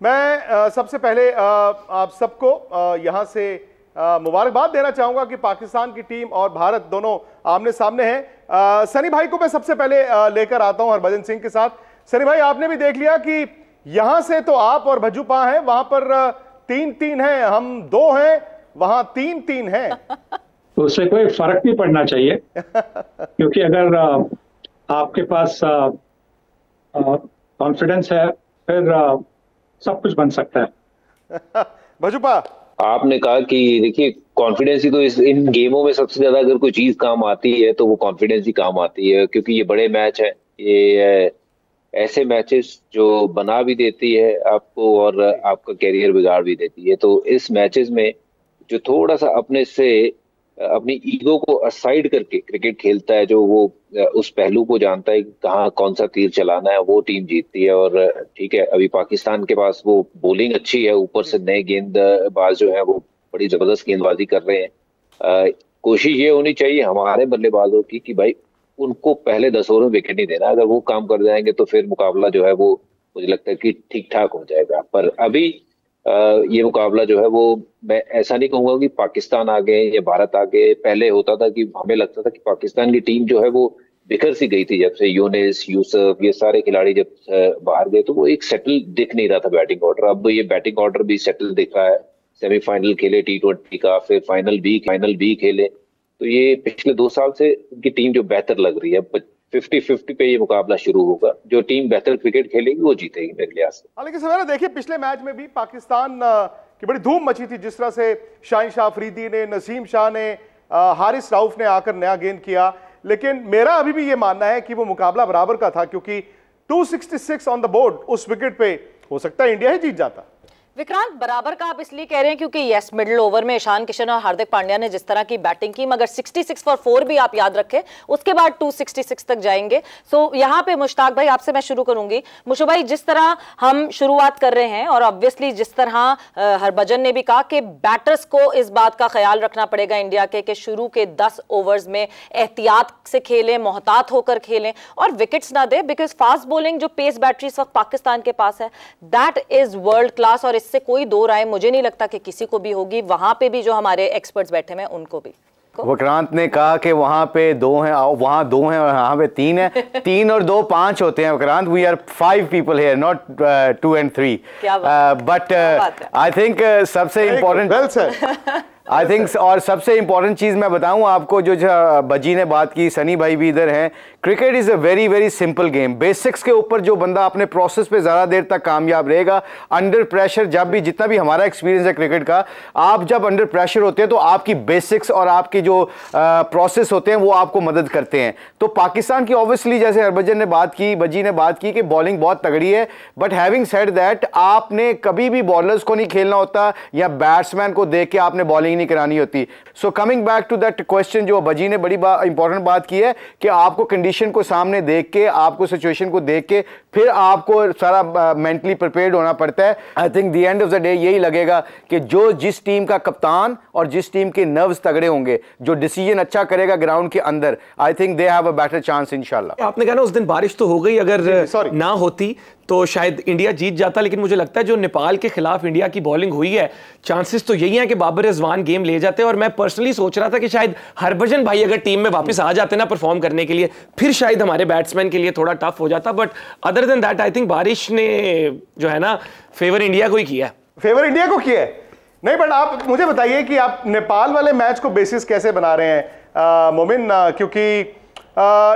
मैं सबसे पहले आप सबको यहां से मुबारकबाद देना चाहूंगा कि पाकिस्तान की टीम और भारत दोनों आमने सामने हैं। सनी भाई को मैं सबसे पहले लेकर आता हूं हरभजन सिंह के साथ। सनी भाई, आपने भी देख लिया कि यहां से तो आप और भज्जू पा हैं, वहां पर 3-3 हैं, हम 2 हैं, वहां 3-3 हैं। तो उससे कोई फर्क नहीं पड़ना चाहिए क्योंकि अगर आपके पास कॉन्फिडेंस है फिर सब कुछ बन सकता है। भज्जूपा, आपने कहा कि देखिए कॉन्फिडेंस ही तो इन गेमों में सबसे ज्यादा अगर कोई चीज काम आती है तो वो कॉन्फिडेंस ही काम आती है, क्योंकि ये बड़े मैच है, ये ऐसे मैचेस जो बना भी देती है आपको और आपका कैरियर बिगाड़ भी देती है। तो इस मैचेस में जो थोड़ा सा अपने से अपनी ईगो को असाइड करके क्रिकेट खेलता है, जो वो उस पहलू को जानता है कि कहाँ कौन सा तीर चलाना है, वो टीम जीतती है। और ठीक है, अभी पाकिस्तान के पास वो बॉलिंग अच्छी है, ऊपर से नए गेंदबाज जो है वो बड़ी जबरदस्त गेंदबाजी कर रहे हैं। कोशिश ये होनी चाहिए हमारे बल्लेबाजों की कि भाई उनको पहले 10 ओवर में विकेट नहीं देना। अगर वो काम कर जाएंगे तो फिर मुकाबला जो है वो मुझे लगता है कि ठीक ठाक हो जाएगा। पर अभी ये मुकाबला जो है वो, मैं ऐसा नहीं कहूंगा कि पाकिस्तान आगे या भारत आगे। पहले होता था कि हमें लगता था कि पाकिस्तान की टीम जो है वो बिखर सी गई थी, जब से यूनिस, यूसुफ, ये सारे खिलाड़ी जब बाहर गए तो वो एक सेटल दिख नहीं रहा था बैटिंग ऑर्डर। अब ये बैटिंग ऑर्डर भी सेटल दिख रहा है। सेमीफाइनल खेले T20 का, फिर फाइनल भी खेले, तो ये पिछले 2 साल से उनकी टीम जो बेहतर लग रही है। 50-50 पे ये मुकाबला शुरू होगा, जो टीम बेहतर क्रिकेट खेलेगी वो जीतेगी मेरे लिहाज से। हालांकि सवेरा देखिए, पिछले मैच में भी पाकिस्तान की बड़ी धूम मची थी, जिस तरह से शाहीन शाह अफरीदी ने, नसीम शाह ने, हारिस राउफ ने आकर नया गेंद किया। लेकिन मेरा अभी भी ये मानना है कि वो मुकाबला बराबर का था, क्योंकि 266 ऑन द बोर्ड उस विकेट पे हो सकता है इंडिया ही जीत जाता। विक्रांत, बराबर का आप इसलिए कह रहे हैं क्योंकि यस, मिडिल ओवर में ईशान किशन और हार्दिक पांड्या ने जिस तरह की बैटिंग की, मगर 66 फॉर 4 भी आप याद रखें, उसके बाद 266 तक जाएंगे। सो यहाँ पे मुश्ताक भाई, आपसे मैं शुरू करूंगी। मुशो भाई, जिस तरह हम शुरुआत कर रहे हैं और ऑब्वियसली जिस तरह हरभजन ने भी कहा कि बैटर्स को इस बात का ख्याल रखना पड़ेगा इंडिया के कि शुरू के 10 ओवर्स में एहतियात से खेलें, मोहतात होकर खेलें और विकेट्स ना दे, बिकॉज फास्ट बॉलिंग जो पेस बैटरी इस वक्त पाकिस्तान के पास है, दैट इज वर्ल्ड क्लास और इससे कोई दो राय मुझे नहीं लगता कि किसी को भी होगी। वहां पे भी जो हमारे एक्सपर्ट्स बैठे हैं उनको भी। विक्रांत ने कहा कि वहां पे 2 हैं, वहां 2 हैं और यहाँ पे 3 हैं। 3 और 2 5 होते हैं Vikrant. We are 5 people here, not 2 and 3। But I think सबसे इम्पोर्टेंट आई थिंक और सबसे इंपॉर्टेंट चीज़ मैं बताऊं आपको, जो बजी ने बात की, सनी भाई भी इधर हैं, cricket is a very very simple game. Basics के ऊपर जो बंदा अपने प्रोसेस पे ज़्यादा देर तक कामयाब रहेगा, अंडर प्रेशर, जब भी जितना भी हमारा एक्सपीरियंस है क्रिकेट का, आप जब अंडर प्रेशर होते हैं तो आपकी बेसिक्स और आपकी जो प्रोसेस होते हैं वो आपको मदद करते हैं। तो पाकिस्तान की ऑब्वियसली, जैसे हरभजन ने बात की, बजी ने बात की कि बॉलिंग बहुत तगड़ी है, बट हैविंग सेड दैट, आपने कभी भी बॉलर्स को नहीं खेलना होता या बैट्समैन को देख के आपने बॉलिंग नहीं करानी होती। So coming back to that question, जो बजी ने बड़ी इंपॉर्टेंट बात की है कि आपको कंडीशन को सामने देख के, आपको सिचुएशन को देख के फिर आपको सारा मेंटली प्रिपेयर्ड होना पड़ता है। I think the end of the day यही लगेगा कि जो जिस टीम का कप्तान और जिस टीम के नर्व्स तगड़े होंगे, जो डिसीजन अच्छा करेगा ग्राउंड के अंदर, I think they have a better chance इंशाल्लाह। आपने कहा ना उस दिन बारिश तो हो गई, अगर ना होती तो शायद इंडिया जीत जाता, लेकिन मुझे लगता है जो नेपाल के खिलाफ इंडिया की बॉलिंग हुई है, चांसेस तो यही है कि बाबर रिजवान गेम ले जाते। और मैं पर्सनली सोच रहा था कि शायद हरभजन भाई अगर टीम में वापस आ जाते ना परफॉर्म करने के लिए, फिर शायद हमारे बैट्समैन के लिए थोड़ा टफ हो जाता। But other than that I think बारिश ने जो है ना फेवर इंडिया को ही किया है। फेवर इंडिया को किया है नहीं, बट आप मुझे बताइए कि आप नेपाल वाले मैच को बेसिस कैसे बना रहे हैं मोमिन, क्योंकि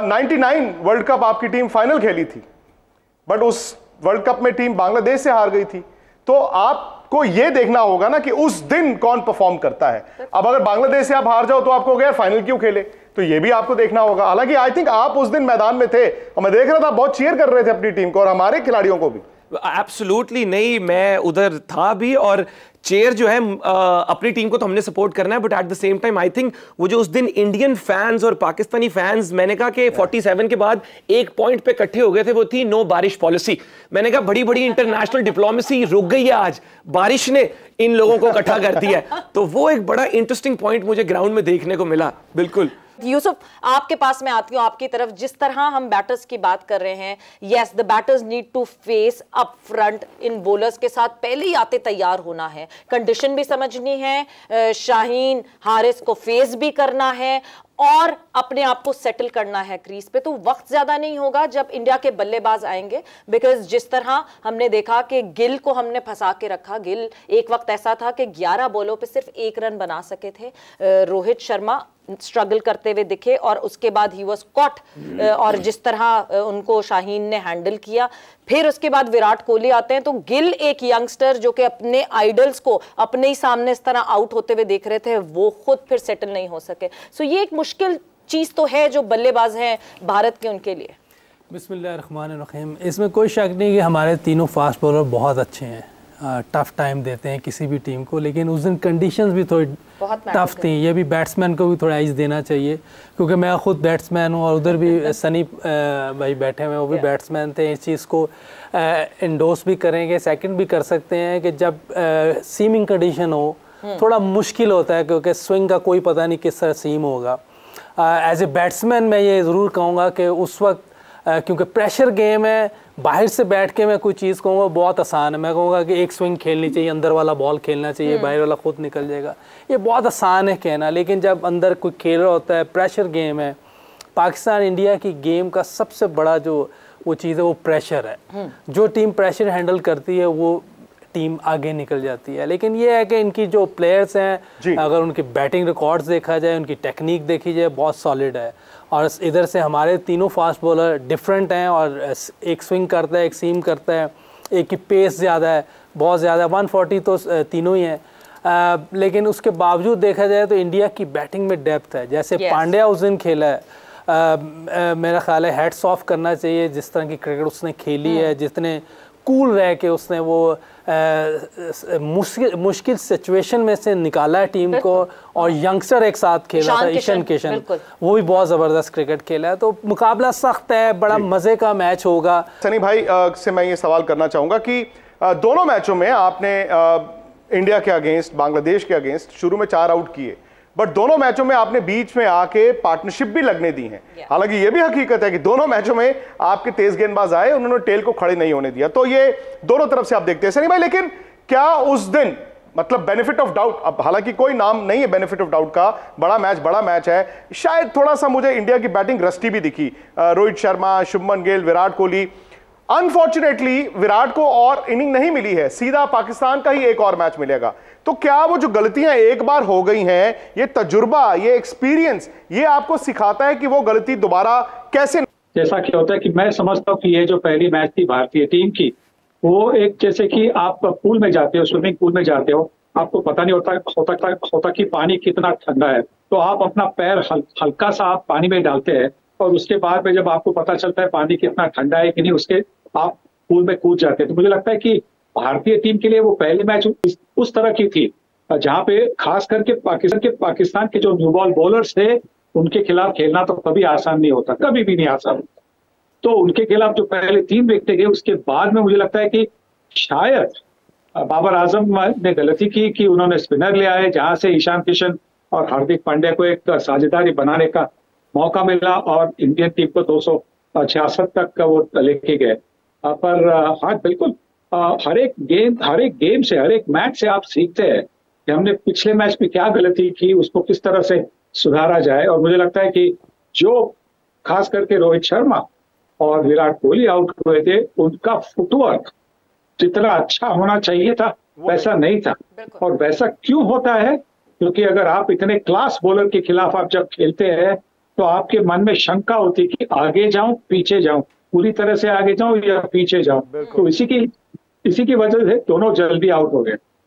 99 वर्ल्ड कप आपकी टीम फाइनल खेली थी, बट उस वर्ल्ड कप में टीम बांग्लादेश से हार गई थी। तो आपको यह देखना होगा ना कि उस दिन कौन परफॉर्म करता है। अब अगर बांग्लादेश से आप हार जाओ तो आपको यार फाइनल क्यों खेले, तो ये भी आपको देखना होगा। हालांकि आई थिंक आप उस दिन मैदान में थे और मैं देख रहा था बहुत चीयर कर रहे थे अपनी टीम को और हमारे खिलाड़ियों को भी। एब्सोल्युटली नहीं, मैं उधर था भी और चेयर जो है अपनी टीम को तो हमने सपोर्ट करना है, but at the same time I think वो जो उस दिन इंडियन फैंस और पाकिस्तानी फैंस, मैंने कहा कि 47 के बाद एक पॉइंट पे इकट्ठे हो गए थे, वो थी नो बारिश पॉलिसी। मैंने कहा बड़ी बड़ी इंटरनेशनल डिप्लोमेसी रुक गई है, आज बारिश ने इन लोगों को इकट्ठा कर दिया है। तो वो एक बड़ा इंटरेस्टिंग पॉइंट मुझे ग्राउंड में देखने को मिला। बिल्कुल यूसुफ, आपके पास मैं आती हूँ, आपकी तरफ। जिस तरह हम बैटर्स की बात कर रहे हैं, yes the batters need to face up front in bowlers के साथ पहले ही आते तैयार होना है, कंडीशन भी समझनी है, शाहीन हारिस को फेस भी करना है और अपने आप को सेटल करना है क्रीज पे। तो वक्त ज्यादा नहीं होगा जब इंडिया के बल्लेबाज आएंगे, बिकॉज जिस तरह हमने देखा कि गिल को हमने फंसा के रखा। गिल एक वक्त ऐसा था कि 11 बॉलों पे सिर्फ 1 रन बना सके थे। रोहित शर्मा स्ट्रगल करते हुए दिखे और उसके बाद ही वाज कॉट, और जिस तरह उनको शाहीन ने हैंडल किया। फिर उसके बाद विराट कोहली आते हैं। तो गिल एक यंगस्टर जो कि अपने आइडल्स को अपने ही सामने इस तरह आउट होते हुए देख रहे थे, वो खुद फिर सेटल नहीं हो सके। सो ये एक मुश्किल चीज तो है जो बल्लेबाज हैं भारत के, उनके लिए। बिस्मिल्लाहिर्रहमानिर्रहीम। इसमें कोई शक नहीं कि हमारे तीनों फास्ट बॉलर बहुत अच्छे हैं, टफ टाइम देते हैं किसी भी टीम को, लेकिन उस दिन कंडीशंस भी थोड़ी टफ थी। ये भी बैट्समैन को भी थोड़ा आइज देना चाहिए, क्योंकि मैं खुद बैट्समैन हूँ और उधर भी सनी भाई बैठे हुए, वो भी बैट्समैन थे। इस चीज़ को इंडोर्स भी करेंगे, सेकंड भी कर सकते हैं कि जब सीमिंग कंडीशन हो थोड़ा मुश्किल होता है, क्योंकि स्विंग का कोई पता नहीं किस तरह सीम होगा। एज ए बैट्समैन मैं ये ज़रूर कहूँगा कि उस वक्त क्योंकि प्रेशर गेम है, बाहर से बैठ के मैं कोई चीज़ कहूँगा बहुत आसान है। मैं कहूँगा कि एक स्विंग खेलनी चाहिए, अंदर वाला बॉल खेलना चाहिए, बाहर वाला खुद निकल जाएगा। ये बहुत आसान है कहना, लेकिन जब अंदर कोई खेल रहा होता है, प्रेशर गेम है। पाकिस्तान इंडिया की गेम का सबसे बड़ा जो वो चीज़ है वो प्रेशर है। जो टीम प्रेशर हैंडल करती है वो टीम आगे निकल जाती है। लेकिन ये है कि इनकी जो प्लेयर्स हैं, अगर उनकी बैटिंग रिकॉर्ड्स देखा जाए, उनकी टेक्निक देखी जाए, बहुत सॉलिड है। और इधर से हमारे तीनों फास्ट बॉलर डिफरेंट हैं, और एक स्विंग करता है, एक सीम करता है, एक की पेस ज़्यादा है, बहुत ज़्यादा। 140 तो तीनों ही हैं। लेकिन उसके बावजूद देखा जाए तो इंडिया की बैटिंग में डेप्थ है। जैसे पांड्या उस दिन खेला है, मेरा ख्याल है हेड्स ऑफ करना चाहिए जिस तरह की क्रिकेट उसने खेली है, जितने कूल रह के उसने वो मुश्किल सिचुएशन में से निकाला है टीम को। और यंगस्टर एक साथ खेला था, ईशान किशन, वो भी बहुत ज़बरदस्त क्रिकेट खेला है। तो मुकाबला सख्त है, बड़ा मज़े का मैच होगा। सनी भाई से मैं ये सवाल करना चाहूँगा कि दोनों मैचों में आपने इंडिया के अगेंस्ट, बांग्लादेश के अगेंस्ट शुरू में 4 आउट किए, बट दोनों मैचों में आपने बीच में आके पार्टनरशिप भी लगने दी है। हालांकि ये भी हकीकत है कि दोनों मैचों में आपके तेज गेंदबाज आए, उन्होंने टेल को खड़े नहीं होने दिया। तो ये दोनों तरफ से आप देखते हैं सनी भाई। लेकिन क्या उस दिन मतलब बेनिफिट ऑफ डाउट, अब हालांकि कोई नाम नहीं है बेनिफिट ऑफ डाउट का, बड़ा मैच है, शायद थोड़ा सा मुझे इंडिया की बैटिंग रस्टी भी दिखी। रोहित शर्मा, शुभमन गिल, विराट कोहली। अनफॉर्चुनेटली विराट को और इनिंग नहीं मिली है, सीधा पाकिस्तान का ही एक और मैच मिलेगा। तो क्या वो जो गलतियां एक बार हो गई हैं, ये तजुर्बा, ये एक्सपीरियंस, ये आपको सिखाता है कि वो गलती दोबारा कैसे? जैसा कि होता है कि मैं समझता हूँ कि ये जो पहली मैच थी भारतीय टीम की, वो एक जैसे कि आप पूल में जाते हो, स्विमिंग पूल में जाते हो, आपको पता नहीं होता कि पानी कितना ठंडा है, तो आप अपना पैर हल्का सा आप पानी में डालते हैं, और उसके बाद में जब आपको पता चलता है पानी कितना ठंडा है कि नहीं, उसके आप पूल में कूद जाते हैं। तो मुझे लगता है कि भारतीय टीम के लिए वो पहली मैच उस तरह की थी जहां पे खास करके पाकिस्तान के जो न्यू बॉल बॉलर्स थे, उनके खिलाफ खेलना तो कभी आसान नहीं होता, कभी भी नहीं आसान होता। तो उनके खिलाफ जो पहले 3 विकेट गए, उसके बाद में मुझे लगता है कि शायद बाबर आजम ने गलती की कि उन्होंने स्पिनर ले आए, जहां से ईशान किशन और हार्दिक पांड्या को एक साझेदारी बनाने का मौका मिला और इंडियन टीम को 266 तक वो लेके गए। पर हाँ बिल्कुल, हर एक गेम से, हर एक मैच से आप सीखते हैं कि हमने पिछले मैच में क्या गलती की, उसको किस तरह से सुधारा जाए। और मुझे लगता है कि जो खास करके रोहित शर्मा और विराट कोहली आउट हुए थे, उनका फुटवर्क जितना अच्छा होना चाहिए था वैसा नहीं था। और वैसा क्यों होता है? क्योंकि अगर आप इतने क्लास बॉलर के खिलाफ आप जब खेलते हैं तो आपके मन में शंका होती है कि आगे जाऊं पीछे जाऊं, पूरी तरह से आगे जाऊं या पीछे जाऊं। तो इसी की वजह से दोनों जल्दी आउट हो गए।